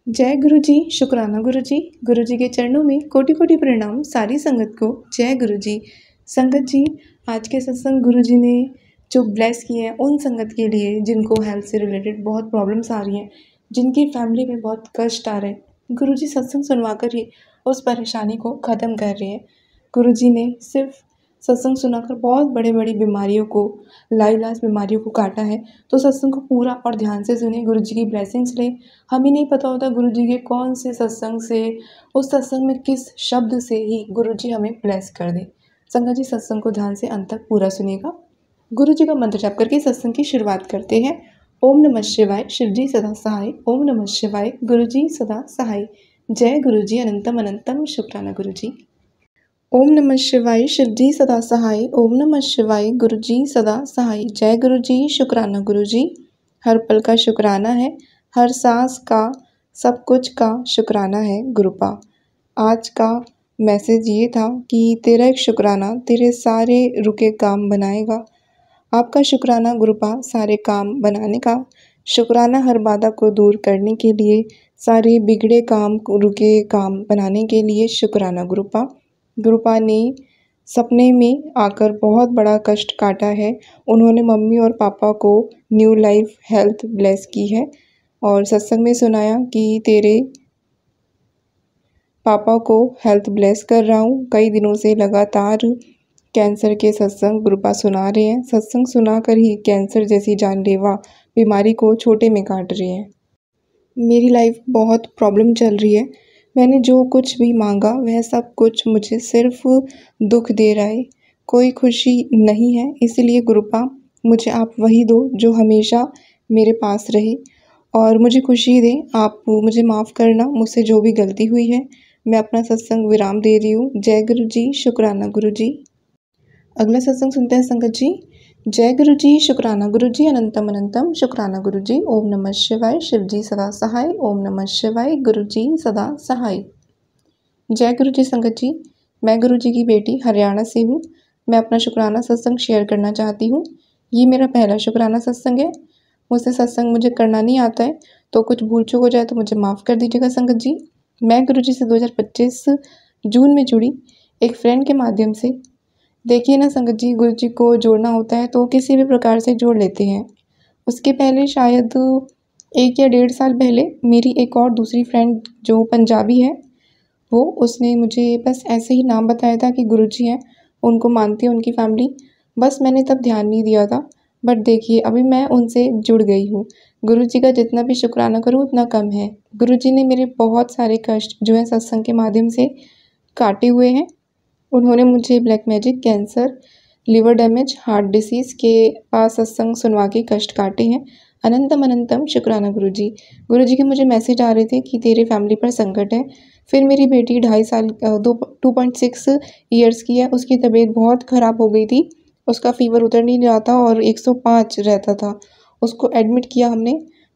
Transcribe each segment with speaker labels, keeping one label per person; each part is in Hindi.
Speaker 1: जय गुरु जी, शुक्राना गुरु जी। गुरु जी के चरणों में कोटि कोटि प्रणाम सारी संगत को। जय गुरु जी। संगत जी, आज के सत्संग गुरु जी ने जो ब्लेस किए हैं उन संगत के लिए जिनको हेल्थ से रिलेटेड बहुत प्रॉब्लम्स आ रही हैं, जिनकी फैमिली में बहुत कष्ट आ रहे हैं, गुरु जी सत्संग सुनवा कर ही उस परेशानी को ख़त्म कर रहे हैं। गुरु जी ने सिर्फ सत्संग सुनाकर बहुत बड़ी बड़ी बीमारियों को, लाइलाज बीमारियों को काटा है। तो सत्संग को पूरा और ध्यान से सुने, गुरु जी की ब्लेसिंग्स लें। हमें नहीं पता होता गुरु जी के कौन से सत्संग से, उस सत्संग में किस शब्द से ही गुरु जी हमें ब्लेस कर दे। संगत जी, सत्संग को ध्यान से अंत तक पूरा सुनिएगा। गुरु जी का मंत्र जाप करके सत्संग की शुरुआत करते हैं। ओम नमः शिवाय, शिव जी सदा सहाय। ओम नमः शिवाय, गुरु जी सदा सहाय। जय गुरु जी, अनंतम अनंतम शुक्राना गुरु जी। ओम नमः शिवाय, शिव जी सदा सहाय। ओम नमः शिवाय, गुरु जी सदा सहाय। जय गुरु जी, शुक्राना गुरु जी। हर पल का शुक्राना है, हर सांस का, सब कुछ का शुक्राना है गुरुपा। आज का मैसेज ये था कि तेरा एक शुक्राना तेरे सारे रुके काम बनाएगा। आपका शुक्राना गुरुपा सारे काम बनाने का। शुक्राना हर बाधा को दूर करने के लिए, सारे बिगड़े काम, रुके काम बनाने के लिए शुक्राना गुरुपा। गुरुपा ने सपने में आकर बहुत बड़ा कष्ट काटा है। उन्होंने मम्मी और पापा को न्यू लाइफ हेल्थ ब्लेस की है और सत्संग में सुनाया कि तेरे पापा को हेल्थ ब्लेस कर रहा हूँ। कई दिनों से लगातार कैंसर के सत्संग गुरुपा सुना रहे हैं। सत्संग सुनाकर ही कैंसर जैसी जानलेवा बीमारी को छोटे में काट रहे हैं। मेरी लाइफ बहुत प्रॉब्लम चल रही है। मैंने जो कुछ भी मांगा वह सब कुछ मुझे सिर्फ दुख दे रहा है, कोई खुशी नहीं है। इसलिए गुरुपा, मुझे आप वही दो जो हमेशा मेरे पास रहे और मुझे खुशी दे। आप मुझे माफ़ करना, मुझसे जो भी गलती हुई है। मैं अपना सत्संग विराम दे रही हूँ। जय गुरु जी, शुक्राना गुरु जी। अगला सत्संग सुनते हैं संगत जी। जय गुरु जी, शुक्राना गुरु जी, अनंतम अनंतम शुक्राना गुरु जी। ओम नमः शिवाय, शिव जी सदा सहाय। ओम नमः शिवाय, गुरु जी सदा सहाय। जय गुरु जी। संगत जी, मैं गुरु जी की बेटी हरियाणा से हूँ। मैं अपना शुक्राना सत्संग शेयर करना चाहती हूँ। ये मेरा पहला शुक्राना सत्संग है। मुझसे सत्संग मुझे करना नहीं आता है, तो कुछ भूल चूक हो जाए तो मुझे माफ़ कर दीजिएगा संगत जी। मैं गुरु जी से 2025 जून में जुड़ी एक फ्रेंड के माध्यम से। देखिए ना संगत जी, गुरु जी को जोड़ना होता है तो किसी भी प्रकार से जोड़ लेते हैं। उसके पहले शायद 1 या 1.5 साल पहले मेरी एक और दूसरी फ्रेंड जो पंजाबी है, उसने मुझे बस ऐसे ही नाम बताया था कि गुरु जी हैं, उनको मानती है उनकी फैमिली। बस मैंने तब ध्यान नहीं दिया था। बट देखिए, अभी मैं उनसे जुड़ गई हूँ। गुरु जी का जितना भी शुक्राना करूँ उतना कम है। गुरु जी ने मेरे बहुत सारे कष्ट जो है सत्संग के माध्यम से काटे हुए हैं। उन्होंने मुझे black magic, cancer, liver damage, heart disease के पास सत्संग सुनवा के कष्ट काटे हैं। अनंतम अनंतम शुक्राना गुरु जी। गुरु जी के मुझे मैसेज आ रहे थे कि तेरे फैमिली पर संकट है। फिर मेरी बेटी 2.5 साल 2.6 ईयर्स की है। उसकी तबीयत बहुत ख़राब हो गई थी। उसका फ़ीवर उतर नहीं रहा था और 105 रहता था। उसको एडमिट किया हमने,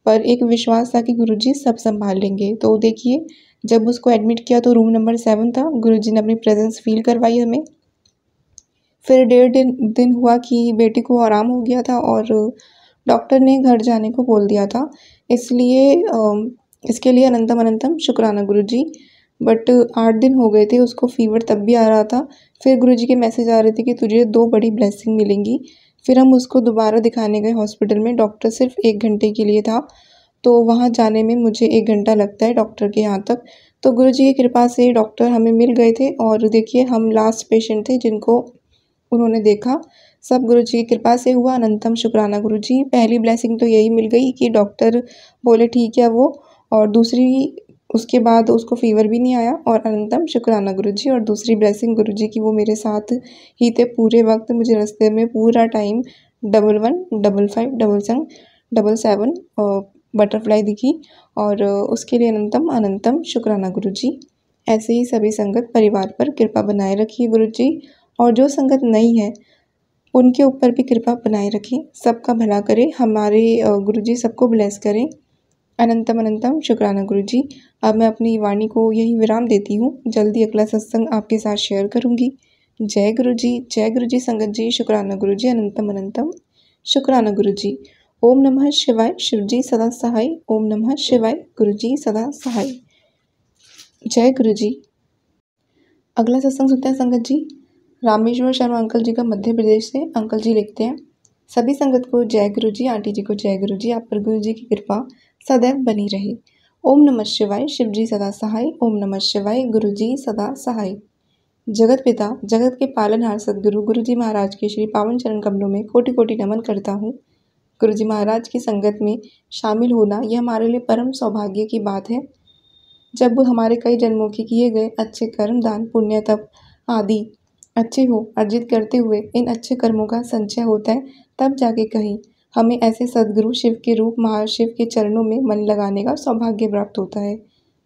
Speaker 1: पर एक विश्वास था कि गुरु जी सब संभाल लेंगे। तो देखिए, जब उसको एडमिट किया तो रूम नंबर 7 था। गुरु जी ने अपनी प्रेजेंस फील करवाई हमें। फिर 1.5 दिन हुआ कि बेटी को आराम हो गया था और डॉक्टर ने घर जाने को बोल दिया था। इसलिए इसके लिए अनंतम अनंतम शुक्राना गुरु जी। बट 8 दिन हो गए थे, उसको फ़ीवर तब भी आ रहा था। फिर गुरु जी के मैसेज आ रहे थे कि तुझे 2 बड़ी ब्लेसिंग मिलेंगी। फिर हम उसको दोबारा दिखाने गए हॉस्पिटल में। डॉक्टर सिर्फ 1 घंटे के लिए था, तो वहाँ जाने में मुझे 1 घंटा लगता है डॉक्टर के यहाँ तक। तो गुरु जी की कृपा से डॉक्टर हमें मिल गए थे और देखिए, हम लास्ट पेशेंट थे जिनको उन्होंने देखा। सब गुरु जी की कृपा से हुआ। अनंतम शुक्राना गुरु जी। पहली ब्लेसिंग तो यही मिल गई कि डॉक्टर बोले ठीक है वो, और दूसरी, उसके बाद उसको फ़ीवर भी नहीं आया। और अनंतम शुक्राना गुरु जी। और दूसरी ब्लेसिंग गुरु जी की, वो मेरे साथ ही थे पूरे वक्त। मुझे रास्ते में पूरा टाइम 11, 55, 77, 77 बटरफ्लाई दिखी और उसके लिए अनंतम अनंतम शुक्राना गुरु जी। ऐसे ही सभी संगत परिवार पर कृपा बनाए रखिए गुरु जी, और जो संगत नहीं है उनके ऊपर भी कृपा बनाए रखें। सबका भला करें हमारे गुरु जी, सबको ब्लेस करें। अनंतम अनंतम शुक्राना गुरु जी। अब मैं अपनी वाणी को यही विराम देती हूँ। जल्दी अगला सत्संग आपके साथ शेयर करूँगी। जय गुरु जी, जय गुरु जी। संगत जी, शुक्राना गुरु जी, अनंतम अनंतम शुक्राना गुरु जी। ओम नमः शिवाय, शिवजी सदा सहाय। ओम नमः शिवाय, गुरुजी सदा सहाय। जय गुरु जी। अगला सत्संग सुनते हैं संगत जी। रामेश्वर शर्मा अंकल जी का मध्य प्रदेश से। अंकल जी लिखते हैं, सभी संगत को जय गुरु जी, आंटी जी को जय गुरु जी। आप पर गुरु जी की कृपा सदैव बनी रहे। ओम नमः शिवाय, शिवजी सदा सहाय। ओम नमः शिवाय, गुरु जी सदा सहाय। जगत पिता, जगत के पालनहार सदगुरु गुरु जी महाराज के श्री पावन चरण कमलों में कोटि कोटि नमन करता हूँ। गुरु जी महाराज की संगत में शामिल होना यह हमारे लिए परम सौभाग्य की बात है। जब हमारे कई जन्मों के किए गए अच्छे कर्म, दान, पुण्य, तप आदि अच्छे हो अर्जित करते हुए इन अच्छे कर्मों का संचय होता है, तब जाके कहीं हमें ऐसे सदगुरु शिव के रूप महाशिव के चरणों में मन लगाने का सौभाग्य प्राप्त होता है।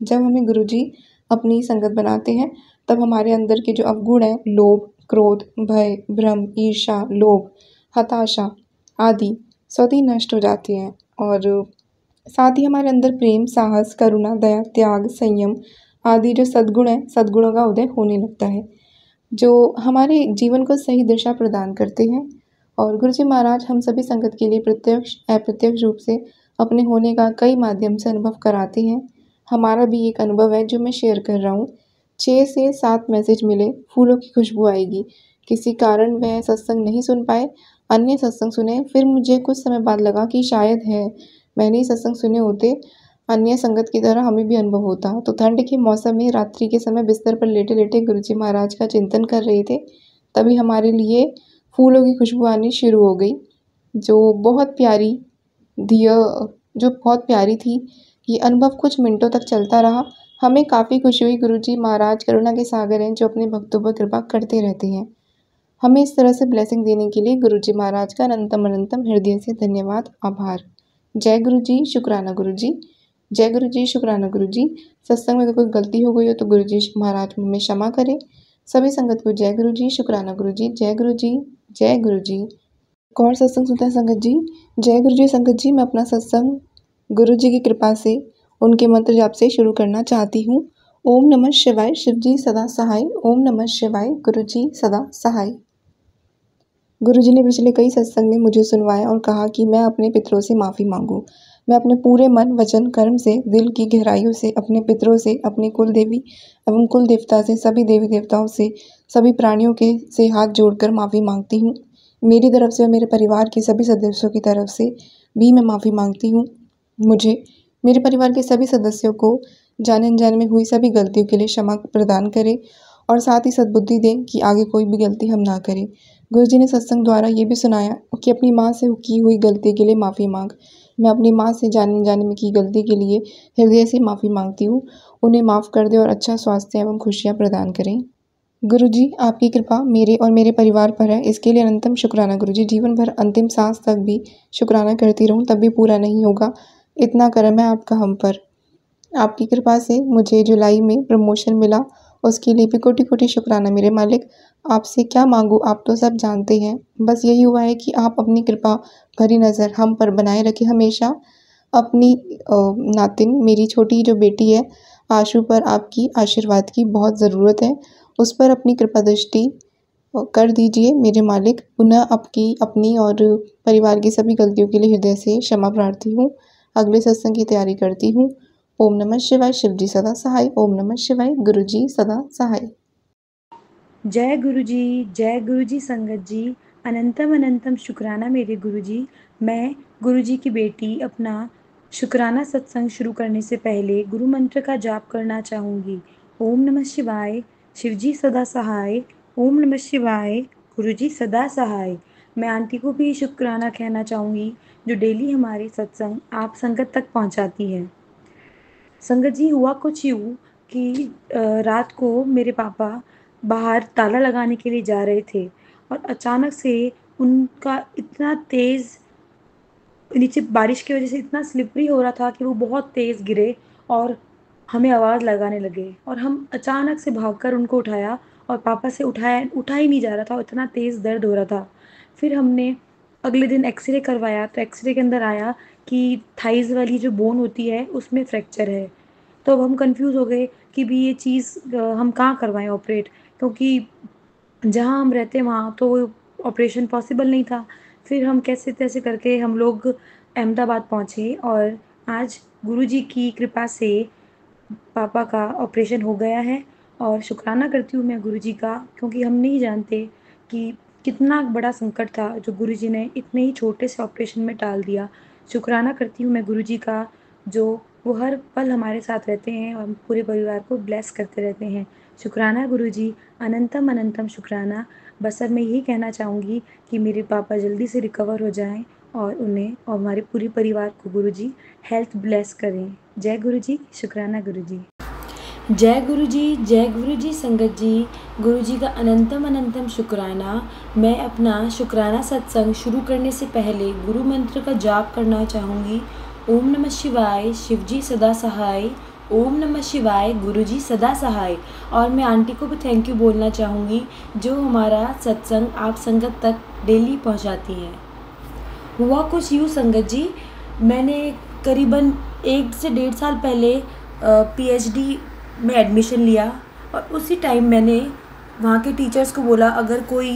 Speaker 1: जब हमें गुरु जी अपनी संगत बनाते हैं, तब हमारे अंदर के जो अवगुण हैं, लोभ, क्रोध, भय, भ्रम, ईर्ष्या, लोभ, हताशा आदि स्वतः नष्ट हो जाती हैं और साथ ही हमारे अंदर प्रेम, साहस, करुणा, दया, त्याग, संयम आदि जो सद्गुण हैं, सद्गुणों का उदय होने लगता है, जो हमारे जीवन को सही दिशा प्रदान करते हैं। और गुरु जी महाराज हम सभी संगत के लिए प्रत्यक्ष अप्रत्यक्ष रूप से अपने होने का कई माध्यम से अनुभव कराते हैं। हमारा भी एक अनुभव है जो मैं शेयर कर रहा हूँ। 6 से 7 मैसेज मिले, फूलों की खुशबू आएगी। किसी कारण वह सत्संग नहीं सुन पाए, अन्य सत्संग सुने। फिर मुझे कुछ समय बाद लगा कि शायद है मैंने ही सत्संग सुने होते, अन्य संगत की तरह हमें भी अनुभव होता। तो ठंड के मौसम में रात्रि के समय बिस्तर पर लेटे लेटे गुरु जी महाराज का चिंतन कर रहे थे, तभी हमारे लिए फूलों की खुशबू आनी शुरू हो गई, जो बहुत प्यारी दिया जो बहुत प्यारी थी। ये अनुभव कुछ मिनटों तक चलता रहा। हमें काफ़ी खुशी हुई। गुरु जी महाराज करुणा के सागर हैं, जो अपने भक्तों पर कृपा करते रहते हैं। हमें इस तरह से ब्लेसिंग देने के लिए गुरु जी महाराज का अनंतम अनंतम हृदय से धन्यवाद, आभार। जय गुरु जी, शुक्राना गुरु जी। जय गुरु जी, शुक्राना गुरु जी। सत्संग में अगर कोई गलती हो गई हो तो गुरु जी महाराज में क्षमा करें। सभी संगत को जय गुरु जी, शुक्राना गुरु जी। जय गुरु जी, जय गुरु जी। एक और सत्संग सुनते हैं संगत जी। जय गुरु जी संगत जी, मैं अपना सत्संग गुरु जी की कृपा से उनके मंत्र जाप से शुरू करना चाहती हूँ। ओम नमः शिवाय, शिव जी सदा सहाय। ओम नमः शिवाय, गुरु जी सदा सहाय। गुरु जी ने पिछले कई सत्संग में मुझे सुनवाया और कहा कि मैं अपने पितरों से माफ़ी मांगूं। मैं अपने पूरे मन, वचन, कर्म से, दिल की गहराइयों से अपने पितरों से, अपनी कुल देवी एवं कुल देवता से, सभी देवी देवताओं से, सभी प्राणियों के से हाथ जोड़कर माफ़ी मांगती हूँ। मेरी तरफ से और मेरे परिवार के सभी सदस्यों की तरफ से भी मैं माफ़ी मांगती हूँ। मुझे मेरे परिवार के सभी सदस्यों को जाने अनजाने में हुई सभी गलतियों के लिए क्षमा प्रदान करें और साथ ही सद्बुद्धि दें कि आगे कोई भी गलती हम ना करें। गुरु जी ने सत्संग द्वारा ये भी सुनाया कि अपनी माँ से की हुई गलती के लिए माफ़ी मांग। मैं अपनी माँ से जाने अनजाने में की गलती के लिए हृदय से माफ़ी मांगती हूँ। उन्हें माफ़ कर दें और अच्छा स्वास्थ्य एवं खुशियाँ प्रदान करें। गुरु जी, आपकी कृपा मेरे और मेरे परिवार पर है, इसके लिए अनंतम शुक्राना गुरु जी। जीवन भर अंतिम सांस तक भी शुक्राना करती रहूँ, तब भी पूरा नहीं होगा। इतना करम है आपका हम पर। आपकी कृपा से मुझे जुलाई में प्रमोशन मिला, उसके लिए भी कोटि कोटि शुक्राना मेरे मालिक। आपसे क्या मांगूँ, आप तो सब जानते हैं। बस यही हुआ है कि आप अपनी कृपा भरी नज़र हम पर बनाए रखें हमेशा। अपनी नातिन मेरी छोटी जो बेटी है आशु पर आपकी आशीर्वाद की बहुत ज़रूरत है। उस पर अपनी कृपा दृष्टि कर दीजिए मेरे मालिक। पुनः आपकी अपनी और परिवार की सभी गलतियों के लिए हृदय से क्षमा प्रार्थी हूँ। अगले सत्संग की तैयारी करती हूँ। ओम नमः शिवाय, शिव जी सदा सहाय। ओम नमः शिवाय, गुरु जी सदा सहाय।
Speaker 2: जय गुरु जी संगत जी। अनंतम अनंतम शुक्राना मेरे गुरु जी। मैं गुरु जी की बेटी अपना शुक्राना सत्संग शुरू करने से पहले गुरु मंत्र का जाप करना चाहूँगी। ओम नमः शिवाय, शिव जी सदा सहाय। ओम नमः शिवाय, गुरु जी सदा सहाय। मैं आंटी को भी शुक्राना कहना चाहूँगी, जो डेली हमारे सत्संग आप संगत तक पहुँचाती है। संगत जी, हुआ कुछ यूँ कि रात को मेरे पापा बाहर ताला लगाने के लिए जा रहे थे और अचानक से उनका इतना तेज़ नीचे बारिश की वज़ह से इतना स्लिपरी हो रहा था कि वो बहुत तेज़ गिरे और हमें आवाज़ लगाने लगे और हम अचानक से भागकर उनको उठाया और पापा से उठा ही नहीं जा रहा था और इतना तेज़ दर्द हो रहा था। फिर हमने अगले दिन एक्स-रे करवाया, तो एक्स-रे के अंदर आया कि थाइज़ वाली जो बोन होती है उसमें फ्रैक्चर है। तो अब हम कन्फ्यूज़ हो गए कि भी ये चीज़ हम कहाँ करवाएँ ऑपरेट, क्योंकि जहाँ हम रहते हैं वहाँ तो ऑपरेशन पॉसिबल नहीं था। फिर हम कैसे-तैसे करके हम लोग अहमदाबाद पहुँचे और आज गुरुजी की कृपा से पापा का ऑपरेशन हो गया है और शुक्राना करती हूँ मैं गुरुजी का, क्योंकि हम नहीं जानते कि कितना बड़ा संकट था जो गुरुजी ने इतने ही छोटे से ऑपरेशन में टाल दिया। शुक्राना करती हूँ मैं गुरुजी का, जो वो हर पल हमारे साथ रहते हैं और पूरे परिवार को ब्लेस करते रहते हैं। शुक्राना गुरुजी, अनंतम अनंतम शुक्राना। बस अब मैं यही कहना चाहूँगी कि मेरे पापा जल्दी से रिकवर हो जाएँ और उन्हें और हमारे पूरे परिवार को गुरुजी हेल्थ ब्लेस करें। जय गुरुजी, शुक्राना गुरुजी।
Speaker 3: जय गुरु जी संगत जी। गुरु जी का अनंतम अनंतम शुक्राना। मैं अपना शुक्राना सत्संग शुरू करने से पहले गुरु मंत्र का जाप करना चाहूँगी। ओम नमः शिवाय, शिव जी सदा सहाय। ओम नमः शिवाय, गुरु जी सदा सहाय। और मैं आंटी को भी थैंक यू बोलना चाहूँगी जो हमारा सत्संग आप संगत तक डेली पहुँचाती हैं। हुआ कुछ यूँ संगत जी, मैंने करीबन 1 से 1.5 साल पहले PhD में एडमिशन लिया और उसी टाइम मैंने वहाँ के टीचर्स को बोला अगर कोई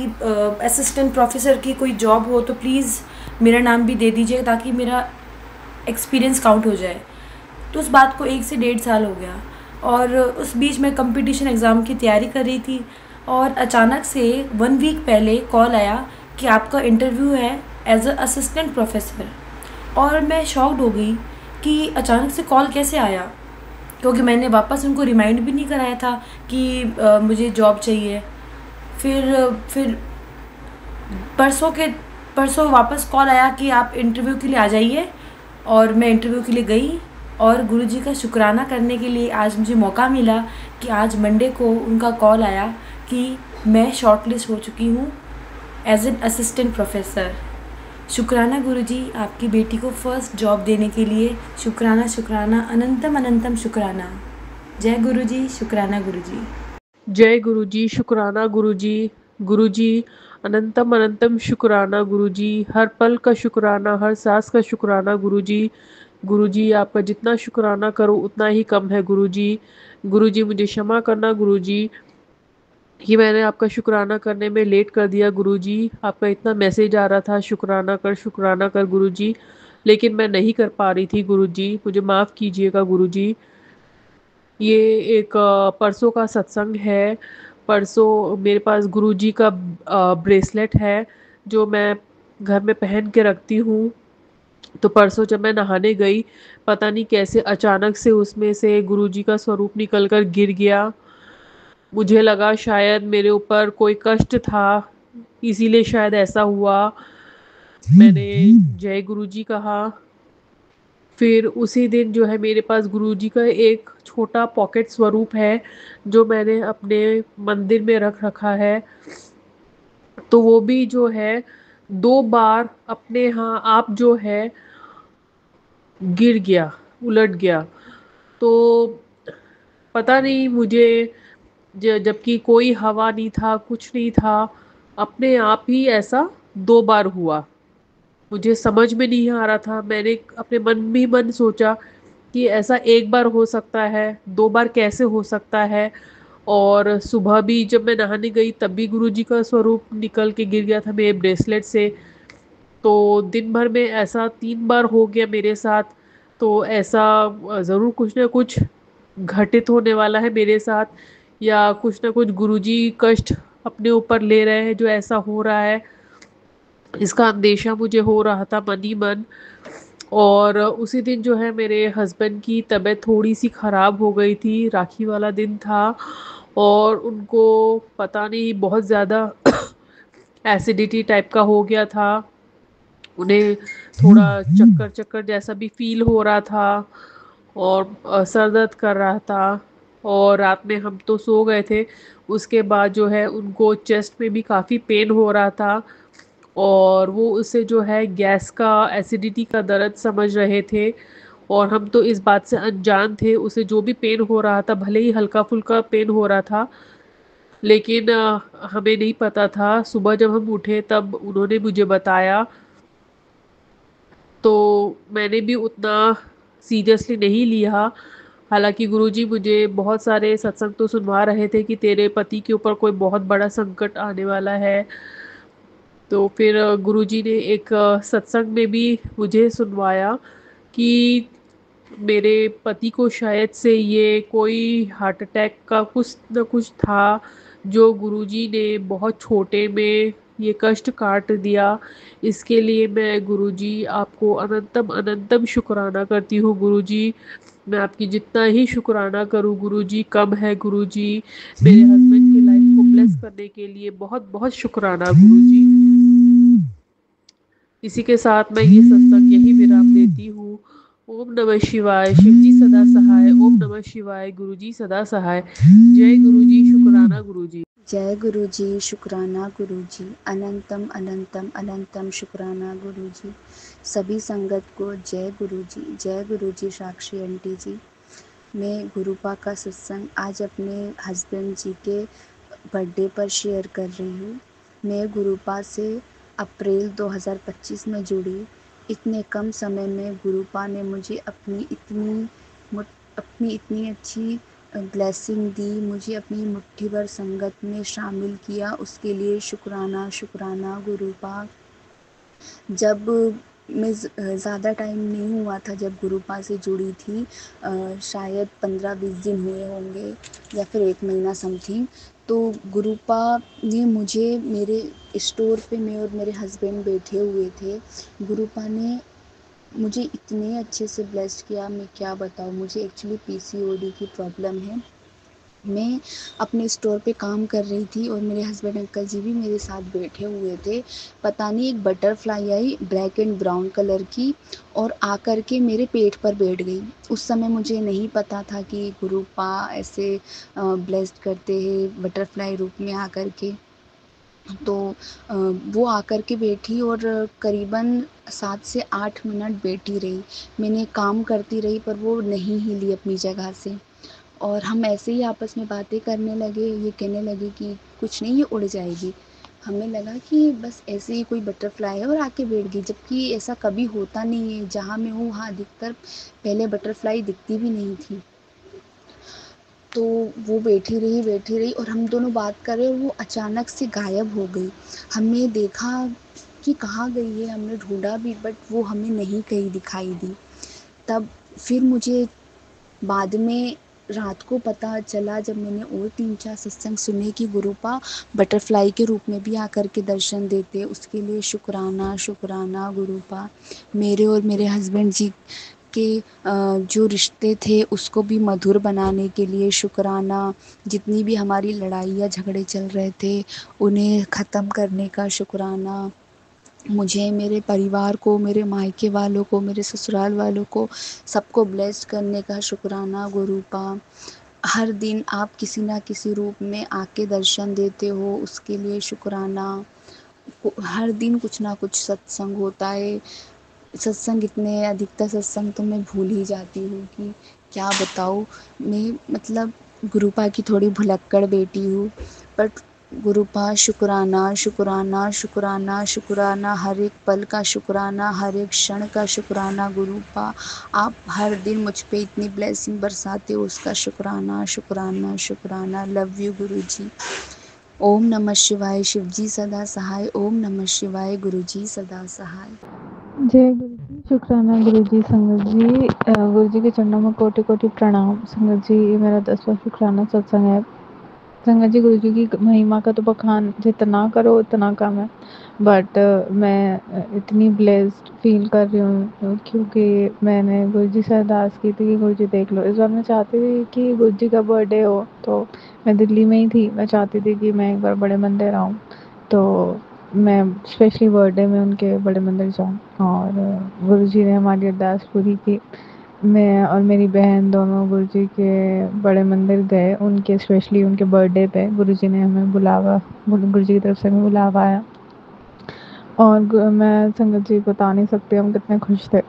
Speaker 3: असिस्टेंट प्रोफेसर की कोई जॉब हो तो प्लीज़ मेरा नाम भी दे दीजिए ताकि मेरा एक्सपीरियंस काउंट हो जाए। तो उस बात को 1 से 1.5 साल हो गया और उस बीच मैं कंपटीशन एग्ज़ाम की तैयारी कर रही थी और अचानक से 1 वीक पहले कॉल आया कि आपका इंटरव्यू है एज अ असिस्टेंट प्रोफेसर। और मैं शॉक्ड हो गई कि अचानक से कॉल कैसे आया, क्योंकि मैंने वापस उनको रिमाइंड भी नहीं कराया था कि मुझे जॉब चाहिए। फिर परसों वापस कॉल आया कि आप इंटरव्यू के लिए आ जाइए और मैं इंटरव्यू के लिए गई और गुरुजी का शुक्राना करने के लिए आज मुझे मौका मिला कि आज मंडे को उनका कॉल आया कि मैं शॉर्टलिस्ट हो चुकी हूँ एज एन असिस्टेंट प्रोफेसर। शुक्राना गुरुजी आपकी बेटी को फर्स्ट जॉब देने के लिए। शुक्राना शुक्राना, अनंतम अनंतम शुक्राना। जय गुरुजी, शुक्राना गुरुजी।
Speaker 4: जय गुरुजी, शुक्राना गुरुजी। गुरुजी अनंतम अनंतम शुक्राना गुरुजी। हर पल का शुक्राना, हर सांस का शुक्राना गुरुजी। गुरुजी आपका जितना शुक्राना करो उतना ही कम है गुरुजी। गुरुजी मुझे क्षमा करना गुरुजी कि मैंने आपका शुक्राना करने में लेट कर दिया गुरुजी। आपका इतना मैसेज आ रहा था शुक्राना कर गुरुजी, लेकिन मैं नहीं कर पा रही थी गुरुजी, मुझे माफ़ कीजिएगा गुरुजी। ये एक परसों का सत्संग है। परसों मेरे पास गुरुजी का ब्रेसलेट है जो मैं घर में पहन के रखती हूँ। तो परसों जब मैं नहाने गई, पता नहीं कैसे अचानक से उसमें से गुरुजी का स्वरूप निकलकर गिर गया। मुझे लगा शायद मेरे ऊपर कोई कष्ट था, इसीलिए शायद ऐसा हुआ। मैंने जय गुरुजी कहा। फिर उसी दिन जो है मेरे पास गुरुजी का एक छोटा पॉकेट स्वरूप है जो मैंने अपने मंदिर में रख रखा है। तो वो भी जो है 2 बार अपने यहाँ आप जो है गिर गया, उलट गया। तो पता नहीं मुझे जबकि कोई हवा नहीं था, कुछ नहीं था, अपने आप ही ऐसा 2 बार हुआ। मुझे समझ में नहीं आ रहा था। मैंने अपने मन में ही मन सोचा कि ऐसा 1 बार हो सकता है, 2 बार कैसे हो सकता है। और सुबह भी जब मैं नहाने गई तब भी गुरुजी का स्वरूप निकल के गिर गया था मेरे ब्रेसलेट से। तो दिन भर में ऐसा 3 बार हो गया मेरे साथ। तो ऐसा ज़रूर कुछ ना कुछ घटित होने वाला है मेरे साथ, या कुछ ना कुछ गुरुजी कष्ट अपने ऊपर ले रहे हैं जो ऐसा हो रहा है। इसका अंदेशा मुझे हो रहा था मन ही मन। और उसी दिन जो है मेरे हस्बैंड की तबीयत थोड़ी सी ख़राब हो गई थी, राखी वाला दिन था और उनको पता नहीं बहुत ज़्यादा एसिडिटी टाइप का हो गया था। उन्हें थोड़ा चक्कर चक्कर जैसा भी फील हो रहा था और सर दर्द कर रहा था। और रात में हम तो सो गए थे, उसके बाद जो है उनको चेस्ट में भी काफ़ी पेन हो रहा था और वो उसे जो है गैस का, एसिडिटी का दर्द समझ रहे थे। और हम तो इस बात से अनजान थे, उसे जो भी पेन हो रहा था भले ही हल्का फुल्का पेन हो रहा था, लेकिन हमें नहीं पता था। सुबह जब हम उठे तब उन्होंने मुझे बताया, तो मैंने भी उतना सीरियसली नहीं लिया। हालांकि गुरुजी मुझे बहुत सारे सत्संग तो सुनवा रहे थे कि तेरे पति के ऊपर कोई बहुत बड़ा संकट आने वाला है। तो फिर गुरुजी ने एक सत्संग में भी मुझे सुनवाया कि मेरे पति को शायद से ये कोई हार्ट अटैक का कुछ न कुछ था, जो गुरुजी ने बहुत छोटे में ये कष्ट काट दिया। इसके लिए मैं गुरुजी आपको अनंतम अनंतम शुक्राना करती हूँ गुरुजी। मैं आपकी जितना ही शुक्राना करूँ गुरुजी कम है गुरुजी। मेरे हस्बैंड की लाइफ को ब्लेस करने के लिए बहुत बहुत शुक्राना गुरुजी। इसी के साथ मैं ये सत्संग यही विराम देती हूँ। ओम नमः शिवाय, शिवजी सदा सहाय। ओम नमः शिवाय, गुरुजी सदा सहाय। जय गुरुजी, शुक्राना गुरुजी।
Speaker 5: जय गुरुजी, शुक्राना गुरुजी, अनंतम अनंतम अनंतम शुक्राना गुरुजी। सभी संगत को जय गुरुजी साक्षी आंटी जी। मैं गुरुपा का सत्संग आज अपने हस्बैंड जी के बर्थडे पर शेयर कर रही हूँ। मैं गुरुपा से अप्रैल 2025 में जुड़ी। इतने कम समय में गुरुपा ने मुझे अपनी इतनी अच्छी ब्लेसिंग दी, मुझे अपनी मुट्ठी भर संगत में शामिल किया, उसके लिए शुक्राना शुक्राना गुरुपा। जब मैं ज़्यादा टाइम नहीं हुआ था जब गुरुपा से जुड़ी थी, शायद 15-20 दिन हुए होंगे या फिर 1 महीना समथिंग। तो गुरुपा ने मुझे मेरे स्टोर पे मैं और मेरे हस्बैंड बैठे हुए थे। गुरुपा ने मुझे इतने अच्छे से ब्लेस्ड किया, मैं क्या बताऊँ। मुझे एक्चुअली पीसीओडी की प्रॉब्लम है। मैं अपने स्टोर पे काम कर रही थी और मेरे हस्बैंड अंकल जी भी मेरे साथ बैठे हुए थे। पता नहीं एक butterfly I black and brown colour की और आकर के मेरे पेट पर बैठ गई। उस समय मुझे नहीं पता था कि गुरुपा ऐसे ब्लेस्ड करते हैं बटरफ्लाई रूप में आकर के। तो वो आकर के बैठी और करीबन 7 से 8 मिनट बैठी रही। मैंने काम करती रही पर वो नहीं हिली अपनी जगह से। और हम ऐसे ही आपस में बातें करने लगे। ये कहने लगे कि कुछ नहीं, ये उड़ जाएगी। हमें लगा कि बस ऐसे ही कोई बटरफ्लाई है और आके बैठ गई, जबकि ऐसा कभी होता नहीं है। जहाँ मैं हूँ वहाँ अधिकतर पहले बटरफ्लाई दिखती भी नहीं थी। तो वो बैठी रही और हम दोनों बात कर रहे और वो अचानक से गायब हो गई। हमने देखा कि कहाँ गई है, हमने ढूंढा भी बट वो हमें नहीं कहीं दिखाई दी। तब फिर मुझे बाद में रात को पता चला जब मैंने और 3-4 सत्संग सुने कि गुरुपा बटरफ्लाई के रूप में भी आकर के दर्शन देते। उसके लिए शुक्राना शुक्राना गुरुपा। मेरे और मेरे हस्बैंड जी के जो रिश्ते थे उसको भी मधुर बनाने के लिए शुक्राना। जितनी भी हमारी लड़ाइयाँ झगड़े चल रहे थे उन्हें ख़त्म करने का शुक्राना। मुझे, मेरे परिवार को, मेरे मायके वालों को, मेरे ससुराल वालों को, सबको ब्लेस करने का शुक्राना गुरुपा। हर दिन आप किसी ना किसी रूप में आके दर्शन देते हो, उसके लिए शुक्राना। हर दिन कुछ ना कुछ सत्संग होता है। सत्संग इतने अधिकतर सत्संग तो मैं भूल ही जाती हूँ कि क्या बताऊँ। मैं मतलब गुरुपा की थोड़ी भुलक्कड़ बेटी हूँ। बट गुरुपा शुक्राना शुक्राना शुक्राना शुक्राना, हर एक पल का शुक्राना, हर एक क्षण का शुक्राना गुरुपा। आप हर दिन मुझ पे इतनी ब्लेसिंग बरसाते हो, उसका शुक्राना शुक्राना शुक्राना। लव यू गुरुजी। ओम नमः शिवाय, शिवजी सदा सहाय। ओम नमः शिवाय, गुरुजी सदा सहाय।
Speaker 6: जय गुरु जी, शुक्राना गुरु जी। संगत जी, गुरु जी के चरणों में कोटि कोटि प्रणाम। संगत जी, ये मेरा 10वां शुक्राना सत्संग है। संगत जी, गुरु जी की महिमा का तो बखान जितना करो उतना कम है। बट मैं इतनी ब्लेस्ड फील कर रही हूँ क्योंकि मैंने गुरु जी से अरदास की थी कि गुरु जी देख लो। इस बार मैं चाहती थी कि गुरु जी का बर्थडे हो, तो मैं दिल्ली में ही थी। मैं चाहती थी कि मैं एक बार बड़े मंदिर आऊँ, तो मैं स्पेशली बर्थडे में उनके बड़े मंदिर जाऊँ। और गुरु जी ने हमारी अरदास पूरी की। मैं और मेरी बहन दोनों गुरु जी के बड़े मंदिर गए। उनके स्पेशली उनके बर्थडे पे गुरु जी ने हमें गुरु जी की तरफ से हमें बुलावा आया। और मैं संगत जी बता नहीं सकती हम कितने खुश थे।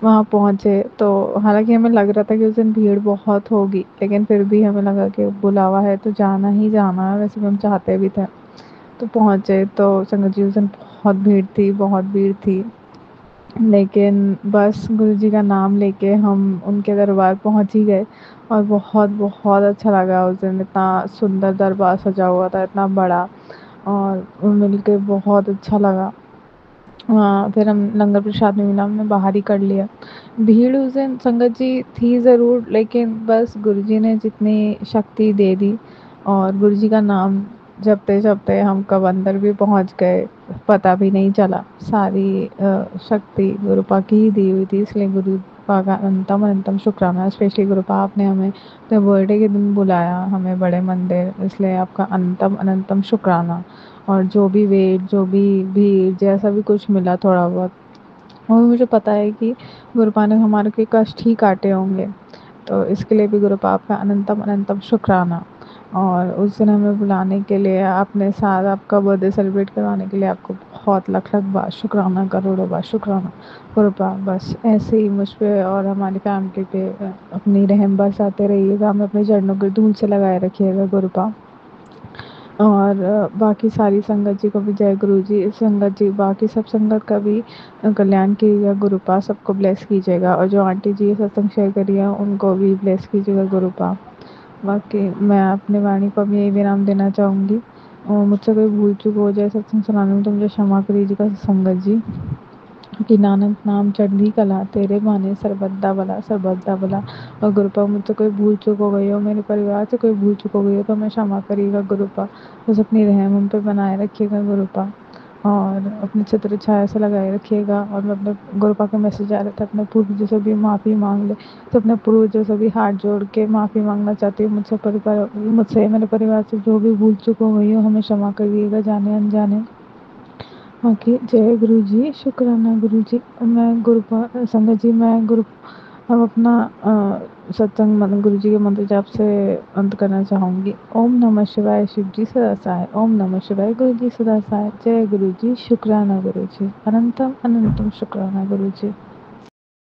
Speaker 6: वहाँ पहुँचे तो हालांकि हमें लग रहा था कि उस दिन भीड़ बहुत होगी, लेकिन फिर भी हमें लगा कि बुलावा है तो जाना ही जाना है। वैसे भी हम चाहते भी थे। तो पहुँचे तो संगत जी उस दिन बहुत भीड़ थी। लेकिन बस गुरु जी का नाम लेके हम उनके दरबार पहुँच ही गए। और बहुत बहुत अच्छा लगा। उस दिन इतना सुंदर दरबार सजा हुआ था, इतना बड़ा। और मिल के बहुत अच्छा लगा। फिर हम लंगर प्रसाद में मिला, हमने बाहर ही कर लिया। भीड़ उस दिन संगत जी थी ज़रूर, लेकिन बस गुरुजी ने जितनी शक्ति दे दी और गुरुजी का नाम जपते-जपते हम कब अंदर भी पहुँच गए, पता भी नहीं चला। सारी शक्ति गुरुपा की ही दी हुई थी, इसलिए गुरुपा का अनंतम अनंतम शुक्राना। स्पेशली गुरुपा आपने हमें अपने बर्थडे के दिन बुलाया हमें बड़े मंदिर, इसलिए आपका अनंतम अनंतम शुक्राना। और जो भी वेट, जो भी भीड़, जैसा भी कुछ मिला थोड़ा बहुत, और मुझे पता है कि गुरुपा ने हमारे के कष्ट ही काटे होंगे, तो इसके लिए भी गुरुपा आपका अनंतम अनंतम शुक्राना। और उस दिन हमें बुलाने के लिए, अपने साथ आपका बर्थडे सेलिब्रेट करवाने के लिए आपको बहुत लख लख बार शुक्राना, करोड़ों बार शुक्राना। गुरुपा बस ऐसे ही मुझ पे और हमारी फैमिली पे अपनी रहम बरसाते रहिएगा, हमें अपने चरणों की धूल से लगाए रखिएगा गुरुपा। और बाकी सारी संगत जी को भी जय गुरु जी। संगत जी, बाकी सब संगत का भी कल्याण कीजिएगा गुरुपा, सबको ब्लेस कीजिएगा। और जो आंटी जी सत्संग शेयर करी है उनको भी ब्लेस कीजिएगा गुरुपा। बाकी मैं अपने वाणी को भी यही विराम देना चाहूँगी, और मुझसे कोई भूल चूक हो जाए सत्संग सुनाने में तो मुझे क्षमा करिएगा संगत जी। कि नानक नाम चढ़ी कला, तेरे बहाने सरबत्ता भला सरबत्ता भला। और गुरुपा, मुझसे कोई भूल चूक हो गई हो, मेरे परिवार से कोई भूल चूक हो गई हो तो मैं क्षमा करिएगा गुरुपा। बस अपनी रहम हम पे बनाए रखिएगा गुरुपा, और अपनी छत्र छाया से लगाए रखिएगा। और मैं अपने गुरुपा का मैसेज आ रहा था, अपने पूर्वजों से भी माफ़ी मांग ले, तो अपने पूर्वजों से भी हाथ जोड़ के माफ़ी मांगना चाहती हूँ। मुझसे मेरे परिवार से जो भी भूल चूक हो गई हो हमें क्षमा करिएगा, जाने अनजाने। बाकी जय गुरु जी, शुक्राना गुरु जी। मैं गुरुपा संगत जी, मैं गुरु हम अपना सत्संग गुरु जी के मंत्र जाप से अंत करना चाहूँगी। ओम नमः शिवाय, शिव जी सदा सहाय। ओम नमः शिवाय, गुरु जी सदा सहाय। जय गुरु जी, शुक्राना गुरु जी, अनंतम अनंतम शुक्राना गुरु जी।